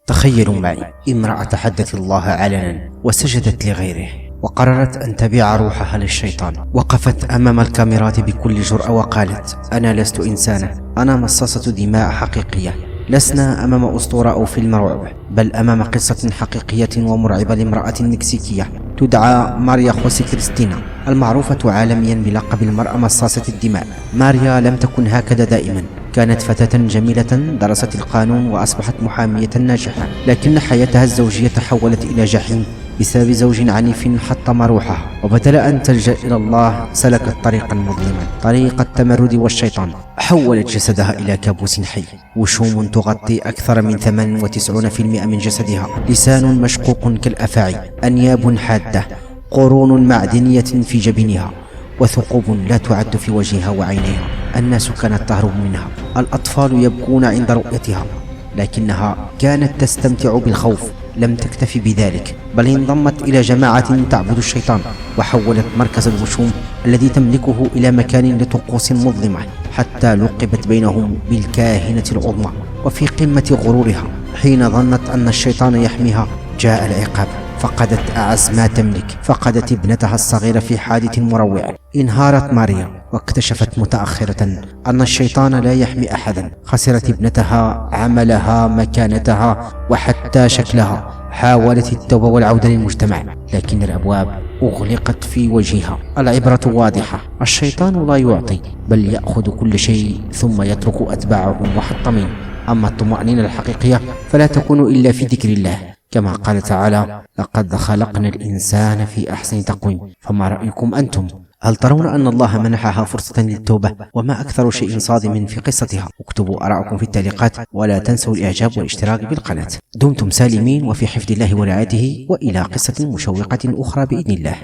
تخيلوا معي امرأة تحدت الله علنا وسجدت لغيره وقررت أن تبيع روحها للشيطان. وقفت أمام الكاميرات بكل جرأة وقالت: أنا لست إنسانة، أنا مصاصة دماء حقيقية. لسنا أمام أسطورة أو فيلم رعب، بل أمام قصة حقيقية ومرعبة لامرأة مكسيكية تدعى ماريا خوسي كريستينا، المعروفة عالميا بلقب المرأة مصاصة الدماء. ماريا لم تكن هكذا دائما، كانت فتاة جميلة درست القانون وأصبحت محامية ناجحة، لكن حياتها الزوجية تحولت إلى جحيم بسبب زوج عنيف حطم روحها. وبدل أن تلجأ إلى الله سلكت طريقا مظلما، طريق التمرد والشيطان. حولت جسدها إلى كابوس حي، وشوم تغطي أكثر من 98% من جسدها، لسان مشقوق كالأفاعي، أنياب حادة، قرون معدنية في جبينها، وثقوب لا تعد في وجهها وعينيها. الناس كانت تهرب منها، الأطفال يبكون عند رؤيتها، لكنها كانت تستمتع بالخوف. لم تكتفي بذلك، بل انضمت إلى جماعة تعبد الشيطان، وحولت مركز الوشوم الذي تملكه إلى مكان لطقوس مظلمة، حتى لقبت بينهم بالكاهنة العظمى. وفي قمة غرورها حين ظنت أن الشيطان يحميها جاء العقاب، فقدت أعز ما تملك، فقدت ابنتها الصغيرة في حادث مروع. انهارت ماريا واكتشفت متأخرة أن الشيطان لا يحمي أحدا. خسرت ابنتها، عملها، مكانتها، وحتى شكلها. حاولت التوبة والعودة للمجتمع، لكن الأبواب أغلقت في وجهها. العبرة واضحة: الشيطان لا يعطي، بل يأخذ كل شيء ثم يترك أتباعه محطمين. أما الطمأنينة الحقيقية فلا تكون إلا في ذكر الله، كما قال تعالى: لقد خلقنا الإنسان في أحسن تقويم. فما رأيكم أنتم؟ هل ترون أن الله منحها فرصة للتوبة؟ وما أكثر شيء صادم في قصتها؟ اكتبوا آراءكم في التعليقات، ولا تنسوا الإعجاب والاشتراك بالقناة. دمتم سالمين وفي حفظ الله ورعايته، وإلى قصة مشوقة أخرى بإذن الله.